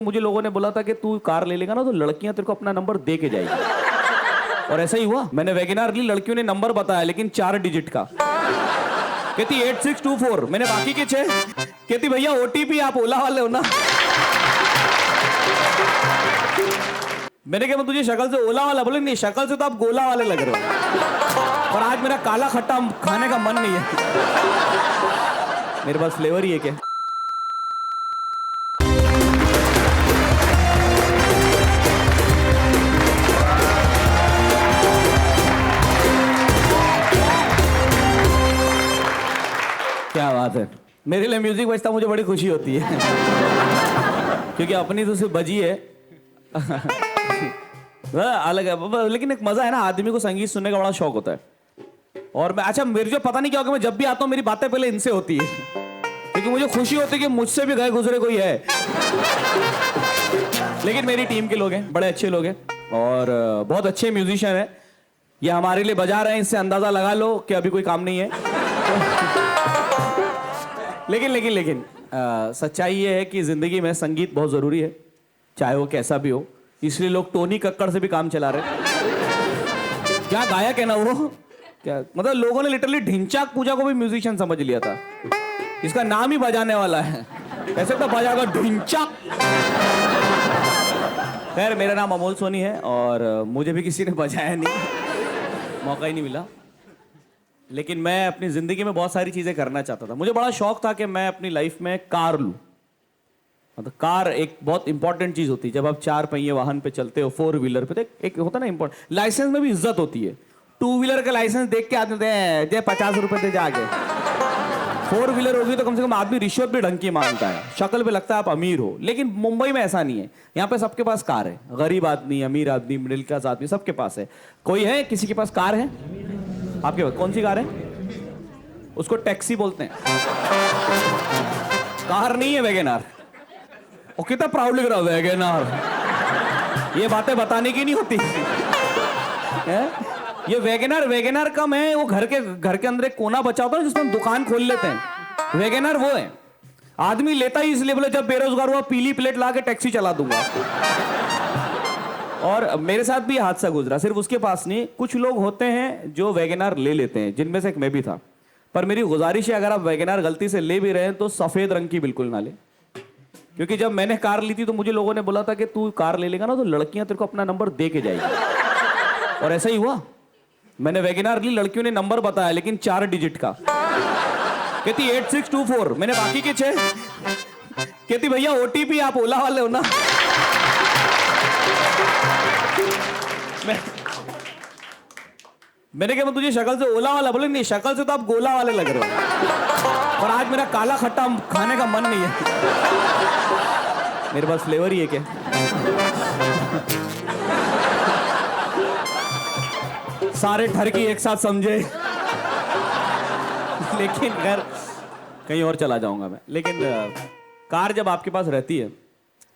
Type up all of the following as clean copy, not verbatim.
मुझे लोगों ने बोला था कि तू कार ले लेगा ना तो लड़कियां तेरे को अपना नंबर दे के जाएगी और ऐसा ही हुआ। मैंने वैगनआर ली, लड़कियों ने नंबर बताया लेकिन 4 डिजिट का। कहती 8624। मैंने बाकी के 6। कहती भैया ओटीपी आप ओला वाले हो ना। मैंने कहा मैं तुझे शक्ल से ओला वाला, बोले नहीं शक्ल से तो आप गोला वाले लग रहे हो, और आज मेरा काला खट्टा खाने का मन नहीं है। मेरे पास फ्लेवर ही है क्या? क्या बात है। मेरे लिए म्यूजिक बजता मुझे बड़ी खुशी होती है क्योंकि अपनी तो सिर्फ बजी है अलग है, लेकिन एक मजा है ना, आदमी को संगीत सुनने का बड़ा शौक होता है। और मैं अच्छा मेरे जो पता नहीं क्या होगा, मैं जब भी आता हूँ मेरी बातें पहले इनसे होती है क्योंकि मुझे खुशी होती है कि मुझसे भी गए गुजरे कोई है। लेकिन मेरी टीम के लोग हैं, बड़े अच्छे लोग हैं और बहुत अच्छे म्यूजिशियन हैं। ये हमारे लिए बजा रहे हैं, इससे अंदाजा लगा लो कि अभी कोई काम नहीं है। लेकिन सच्चाई ये है कि जिंदगी में संगीत बहुत जरूरी है, चाहे वो कैसा भी हो। इसलिए लोग टोनी कक्कड़ से भी काम चला रहे हैं। क्या गायक है ना वो, क्या मतलब लोगों ने लिटरली ढिंचाक पूजा को भी म्यूजिशियन समझ लिया था। इसका नाम ही बजाने वाला है, ऐसे तो बजाएगा ढिंचाक। खैर मेरा नाम अमोल सोनी है और मुझे भी किसी ने बजाया नहीं, मौका ही नहीं मिला। लेकिन मैं अपनी जिंदगी में बहुत सारी चीजें करना चाहता था। मुझे बड़ा शौक था कि मैं अपनी लाइफ में कार लूं। मतलब कार एक बहुत इंपॉर्टेंट चीज होती है जब आप 4 पहिए वाहन पे चलते हो, 4 व्हीलर पे। तो एक होता ना इंपॉर्टेंट, लाइसेंस में भी इज्जत होती है। 2 व्हीलर का लाइसेंस देख के आते दे 50 रुपए दे जाके। 4 व्हीलर होगी तो कम से कम आदमी रिश्वत भी ढंग की मांगता है, शक्ल पे लगता है आप अमीर हो। लेकिन मुंबई में ऐसा नहीं है, यहाँ पे सबके पास कार है। गरीब आदमी, अमीर आदमी, मिडिल क्लास आदमी, सबके पास है। कोई है किसी के पास कार है? आपके पास कौन सी कार है? उसको टैक्सी बोलते हैं, कार नहीं है वैगनआर। और कितना प्राउड लग रहा है वैगनआर। ये बातें बताने की नहीं होती है? ये वैगनआर कम है, वो घर के अंदर एक कोना बचा होता है जिसमें हम दुकान खोल लेते हैं। वैगनआर वो है। आदमी लेता ही इसलिए बोले जब बेरोजगार हुआ पीली प्लेट ला के टैक्सी चला दूंगा। और मेरे साथ भी हादसा गुजरा, सिर्फ उसके पास नहीं। कुछ लोग होते हैं जो वैगनआर ले लेते हैं, जिनमें से एक मैं भी था। पर मेरी गुजारिश है अगर आप वैगनआर गलती से ले भी रहे हैं तो सफेद रंग की बिल्कुल ना ले। क्योंकि जब मैंने कार ली थी तो मुझे लोगों ने बोला था कि तू कार ले लेगा ना तो लड़कियां तेरे को अपना नंबर दे के जाएगी, और ऐसा ही हुआ। मैंने वैगनआर ली, लड़कियों ने नंबर बताया लेकिन 4 डिजिट का। कहती 8624। मैंने बाकी के 6। कहती भैया ओटीपी आप ओला वाले हो ना। मैंने कहा मैं तुझे शक्ल से ओला वाला, बोले नहीं शक्ल से तो आप गोला वाले लग रहे हो, और आज मेरा काला खट्टा खाने का मन नहीं है। मेरे पास फ्लेवर ही है क्या? सारे ठरकी एक साथ समझे। लेकिन खैर कहीं और चला जाऊंगा मैं। लेकिन कार जब आपके पास रहती है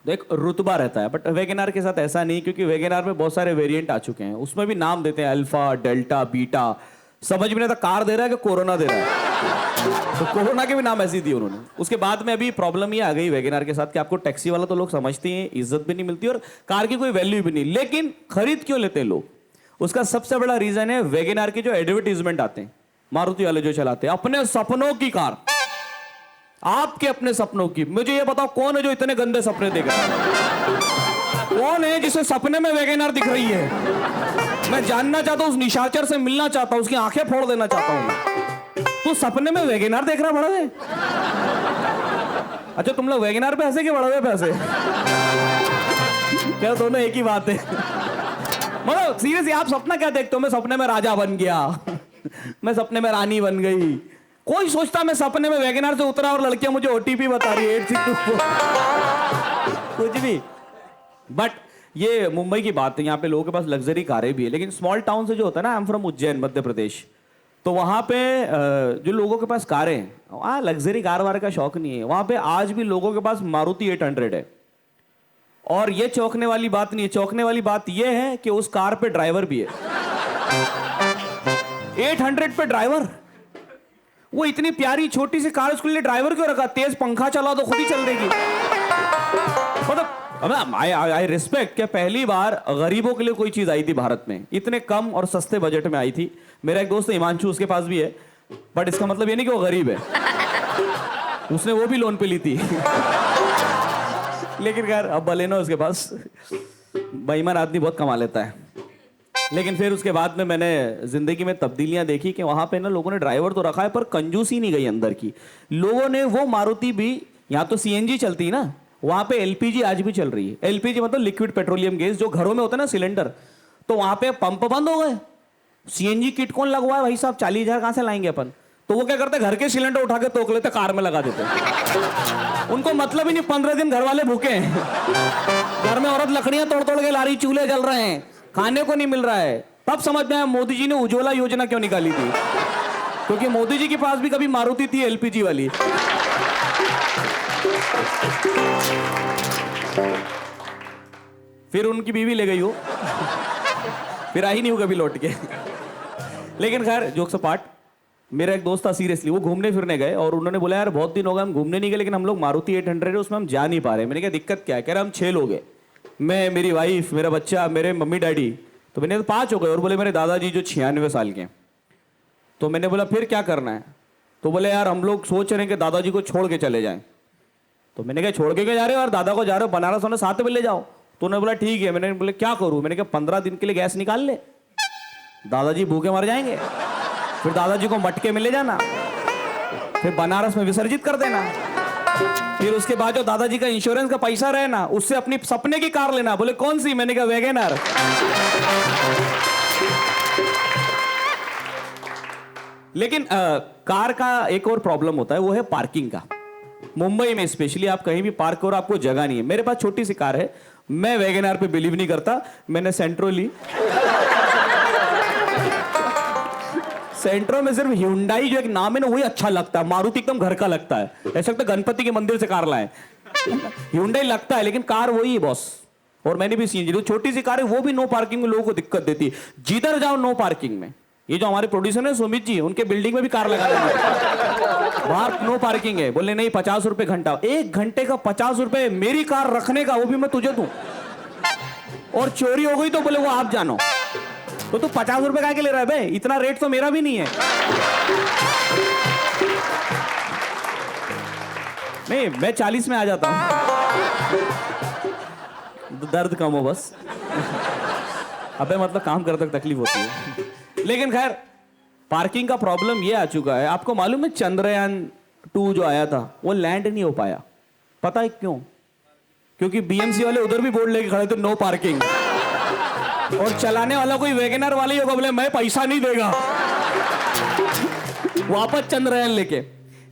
तो एक रुतबा रहता है। बट वैगनआर के साथ ऐसा नहीं, क्योंकि वैगनआर में बहुत सारे वेरिएंट आ चुके हैं। उसमें भी नाम देते हैं अल्फा, डेल्टा, बीटा। समझ में नहीं आता कार दे रहा है कि कोरोना दे रहा है। तो कोरोना के भी नाम ऐसे दिए उन्होंने। उसके बाद में अभी प्रॉब्लम ये आ गई वैगनआर के साथ कि आपको टैक्सी वाला तो लोग समझते हैं, इज्जत भी नहीं मिलती और कार की कोई वैल्यू भी नहीं। लेकिन खरीद क्यों लेते हैं लोग? उसका सबसे बड़ा रीजन है वैगनआर के जो एडवर्टीजमेंट आते हैं, मारुति वाले जो चलाते हैं अपने सपनों की कार, आपके अपने सपनों की। मुझे ये बताओ कौन है जो इतने गंदे सपने देख रहा है? कौन है जिसे सपने में वैगनआर दिख रही है? मैं जानना चाहता हूं, उस निशाचर से मिलना चाहता हूं, उसकी आंखें फोड़ देना चाहता हूं। तू सपने में वैगनआर देख रहा बड़ा है? अच्छा तुम लोग वैगनआर पे हंसे कि बड़ा हुए पे हंसे? क्या दोनों एक ही बात है? मतलब सीरियसली आप सपना क्या देखते हो? मैं सपने में राजा बन गया, मैं सपने में रानी बन गई। कोई सोचता मैं सपने में वैगनआर से उतरा और लड़कियां मुझे ओटीपी बता रही है 8624। कुछ भी। बट ये मुंबई की बात है, यहाँ पे लोगों के पास लग्जरी कारें भी है। लेकिन स्मॉल टाउन से जो होता है ना, I am from Ujjain Madhya Pradesh, तो वहाँ पे जो लोगों के पास कारें हैं, वहाँ लग्जरी कार वार का शौक नहीं है। वहाँ पे आज भी लोगों के पास मारुति 800 है। और ये चौंकने वाली बात नहीं है, चौंकने वाली बात ये है कि उस कार पे ड्राइवर भी है। 800 पे ड्राइवर। वो इतनी प्यारी छोटी सी कार, उसके लिए ड्राइवर क्यों रखा? तेज पंखा चला तो खुद ही चल देगी। मतलब आई रिस्पेक्ट क्या पहली बार गरीबों के लिए कोई चीज आई थी भारत में, इतने कम और सस्ते बजट में आई थी। मेरा एक दोस्त है हिमांशु, उसके पास भी है, बट इसका मतलब ये नहीं कि वो गरीब है, उसने वो भी लोन पे ली थी। लेकिन खैर अब बलेनो उसके पास, बेईमान आदमी बहुत कमा लेता है। लेकिन फिर उसके बाद में मैंने जिंदगी में तब्दीलियां देखी कि वहां पे ना लोगों ने ड्राइवर तो रखा है पर कंजूसी नहीं गई अंदर की। लोगों ने वो मारुति भी, यहाँ तो सीएनजी चलती है ना, वहां पे एलपीजी आज भी चल रही है। एलपीजी मतलब लिक्विड पेट्रोलियम गैस, जो घरों में होता है ना सिलेंडर, तो वहां पे पंप बंद हो गए। सीएनजी किट कौन लगवाए भाई साहब, 40,000 कहां से लाएंगे अपन? तो वो क्या करते, घर के सिलेंडर उठा के तोक लेते, कार में लगा देते। उनको मतलब ही नहीं, 15 दिन घर वाले भूखे हैं, घर में औरत लकड़ियां तोड़ तोड़ के ला रही, चूल्हे जल रहे हैं, खाने को नहीं मिल रहा है। तब समझ में आया मोदी जी ने उज्ज्वला योजना क्यों निकाली थी, क्योंकि मोदी जी के पास भी कभी मारुति थी एलपीजी वाली। फिर उनकी बीवी ले गई हो, फिर आई नहीं हो कभी लौट के। लेकिन खैर जोक्स अपार्ट, मेरा एक दोस्त था सीरियसली, वो घूमने फिरने गए और उन्होंने बोला यार बहुत दिन हो गए हम घूमने नहीं गए, लेकिन हम लोग मारुति 800 है उसमें हम जा नहीं पा रहे। मैंने कहा दिक्कत क्या है? कह रहे हम 6 लोग हैं, मैं, मेरी वाइफ, मेरा बच्चा, मेरे मम्मी डैडी। तो मैंने तो 5 हो गए। और बोले मेरे दादाजी जो 96 साल के हैं। तो मैंने बोला फिर क्या करना है? तो बोले यार हम लोग सोच रहे हैं कि दादाजी को छोड़ के चले जाएं। तो मैंने कहा छोड़ के क्या जा रहे हो यार, दादा को जा रहे हो बनारस, होने साथ में ले जाओ। तो उन्होंने बोला ठीक है। मैंने बोले क्या करूं? मैंने कहा 15 दिन के लिए गैस निकाल ले, दादाजी भूखे मर जाएंगे, फिर दादाजी को मटके में ले जाना, फिर बनारस में विसर्जित कर देना, फिर उसके बाद जो दादाजी का इंश्योरेंस का पैसा रहे ना, उससे अपनी सपने की कार लेना। बोले कौन सी? मैंने कहा वैगनआर। लेकिन कार का एक और प्रॉब्लम होता है, वो है पार्किंग का। मुंबई में स्पेशली आप कहीं भी पार्क करो, आपको जगह नहीं है। मेरे पास छोटी सी कार है, मैं वैगनआर पे बिलीव नहीं करता, मैंने सेंट्रो ली। सेंट्रो में सिर्फ ह्युंडई जो एक नाम है ना वही अच्छा लगता है, मारुति एकदम घर का लगता है, ऐसा लगता है गणपति के मंदिर से कार लाए। ह्युंडई लगता है लेकिन कार वही है बॉस। और मैंने भी सीएनजी, जो छोटी सी कार है वो भी नो पार्किंग में लोगों को दिक्कत देती है, जिधर जाओ नो पार्किंग में। ये जो हमारे प्रोड्यूसर है सुमित जी, उनके बिल्डिंग में भी कार लगा देंगे, बाहर नो पार्किंग है। बोले नहीं 50 रुपए घंटा, 1 घंटे का 50 रुपए मेरी कार रखने का, वो भी मैं तुझे दूं। और चोरी हो गई तो बोले वो आप जानो। तो तू 50 रुपए काहे के ले रहा है बे, इतना रेट तो मेरा भी नहीं है। नहीं मैं 40 में आ जाता हूं, दर्द कम हो बस। अबे मतलब काम करते तकलीफ होती है। लेकिन खैर पार्किंग का प्रॉब्लम ये आ चुका है। आपको मालूम है चंद्रयान 2 जो आया था वो लैंड नहीं हो पाया, पता है क्यों? क्योंकि बीएमसी वाले उधर भी बोर्ड लेके खड़े थे नो पार्किंग, और चलाने वाला कोई वैगनआर वाला ही होगा, बोले मैं पैसा नहीं देगा, वापस चंद्रयान लेके।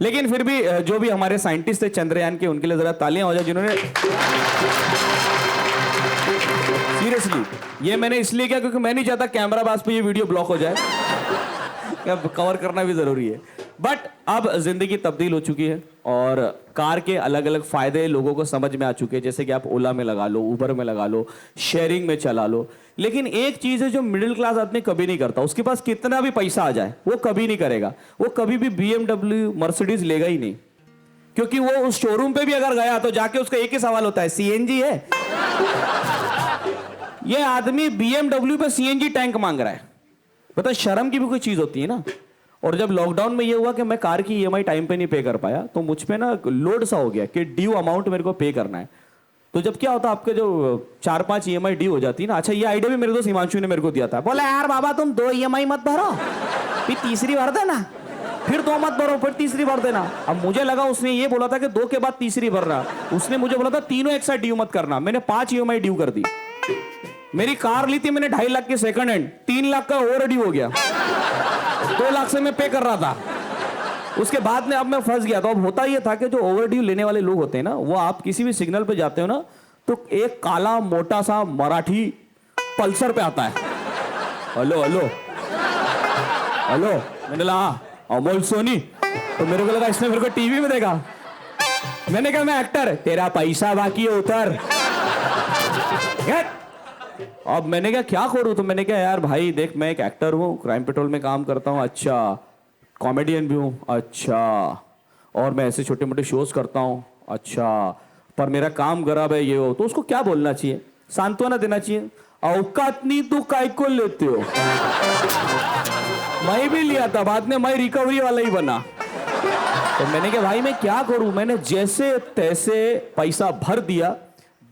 लेकिन फिर भी जो भी हमारे साइंटिस्ट थे चंद्रयान के, उनके लिए जरा तालियां हो जाए जिन्होंने सीरियसली। ये मैंने इसलिए किया क्योंकि मैं नहीं चाहता कैमरा बाज पे ये वीडियो ब्लॉक हो जाए, कवर करना भी जरूरी है। बट अब जिंदगी तब्दील हो चुकी है और कार के अलग अलग फायदे लोगों को समझ में आ चुके हैं, जैसे कि आप ओला में लगा लो, उबर में लगा लो, शेयरिंग में चला लो। लेकिन एक चीज है जो मिडिल क्लास आदमी कभी नहीं करता, उसके पास कितना भी पैसा आ जाए वो कभी नहीं करेगा, वो कभी भी BMW मर्सिडीज लेगा ही नहीं। क्योंकि वो उस शोरूम पे भी अगर गया तो जाके उसका एक ही सवाल होता है, सीएनजी है? ये आदमी BMW पे सीएनजी टैंक मांग रहा है। पता शर्म की भी कोई चीज होती है ना। और जब लॉकडाउन में ये हुआ कि मैं कार की ईएमआई टाइम पे नहीं पे कर पाया, तो मुझ पे ना लोड सा हो गया कि ड्यू अमाउंट मेरे को पे करना है। तो जब क्या होता आपके जो 4-5 ईएमआई ड्यू हो जाती है ना। अच्छा ये आइडिया भी मेरे दोस्त हिमांशु ने मेरे को दिया था, बोला यार बाबा तुम 2 ईएमआई मत भरो, फिर तीसरी भर देना, फिर 2 मत भरो, फिर तीसरी भर देना। अब मुझे लगा उसने ये बोला था कि 2 के बाद तीसरी भरना, उसने मुझे बोला था तीनों एक साथ ड्यू मत करना। मैंने 5 ईएमआई ड्यू कर दी। मेरी कार ली थी मैंने 2.5 लाख की सेकंड हैंड, 3 लाख का ओवर ड्यू हो गया, 2 लाख से मैं पे कर रहा था। उसके बाद में अब मैं फंस गया। तो अब होता ये था कि जो ओवर ड्यू लेने वाले लोग होते हैं ना, वो आप किसी भी सिग्नल पे जाते हो ना, तो एक काला मोटा सा मराठी पल्सर पे आता है, हेलो हेलो हेलो। मैंने कहा अमोल सोनी, तो मेरे को लगा इसने मेरे को टीवी में देखा। मैंने कहा मैं एक्टर, तेरा पैसा बाकी है उतर। अब मैंने कहा क्या करूं? तो मैंने कहा यार भाई देख मैं एक एक्टर हूं, क्राइम पेट्रोल में काम करता हूं। अच्छा कॉमेडियन भी हूं। अच्छा और मैं ऐसे छोटे मोटे शोज करता हूं। अच्छा पर मेरा काम खराब है ये हो, तो उसको क्या बोलना चाहिए? सांत्वना देना चाहिए। औकात नहीं तो काय को लेते हो। मैं भी लिया था, बाद में मैं रिकवरी वाला ही बना। तो मैंने कहा भाई मैं क्या करूं, मैंने जैसे तैसे पैसा भर दिया,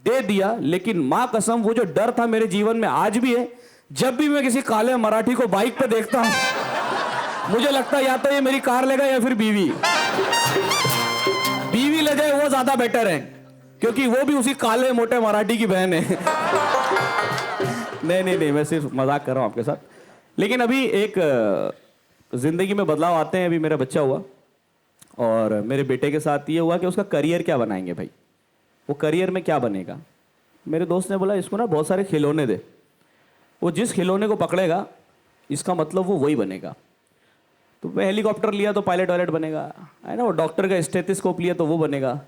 दे दिया, लेकिन मां कसम वो जो डर था मेरे जीवन में आज भी है। जब भी मैं किसी काले मराठी को बाइक पे देखता हूं, मुझे लगता है या तो ये मेरी कार लेगा या फिर बीवी ले जाए, वो ज्यादा बेटर है, क्योंकि वो भी उसी काले मोटे मराठी की बहन है। नहीं, मैं सिर्फ मजाक कर रहा हूं आपके साथ। लेकिन अभी एक जिंदगी में बदलाव आते हैं। अभी मेरा बच्चा हुआ और मेरे बेटे के साथ ये हुआ कि उसका करियर क्या बनाएंगे भाई, वो करियर में क्या बनेगा। मेरे दोस्त ने बोला इसको ना बहुत सारे खिलौने दे, वो जिस खिलौने को पकड़ेगा इसका मतलब वो वही बनेगा। तो मैं हेलीकॉप्टर लिया तो पायलट वायलट बनेगा, है ना। वो डॉक्टर का स्टेथोस्कोप लिया तो वो बनेगा।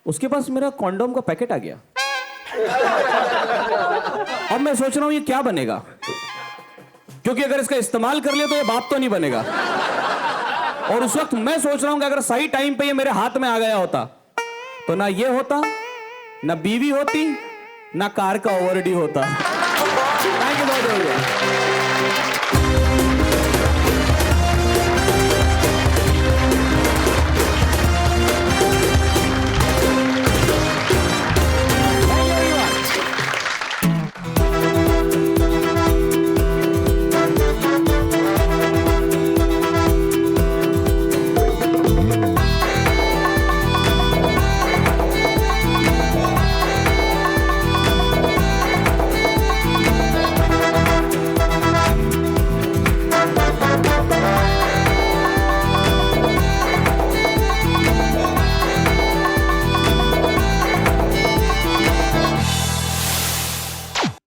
उसके पास मेरा कॉन्डोम का पैकेट आ गया। अब मैं सोच रहा हूं ये क्या बनेगा, क्योंकि अगर इसका इस्तेमाल कर लिया तो ये बाप तो नहीं बनेगा। और उस वक्त मैं सोच रहा हूं कि अगर सही टाइम पे ये मेरे हाथ में आ गया होता तो ना ये होता, ना बीवी होती, ना कार का ओवरड्यू होता। थैंक यू बहुत।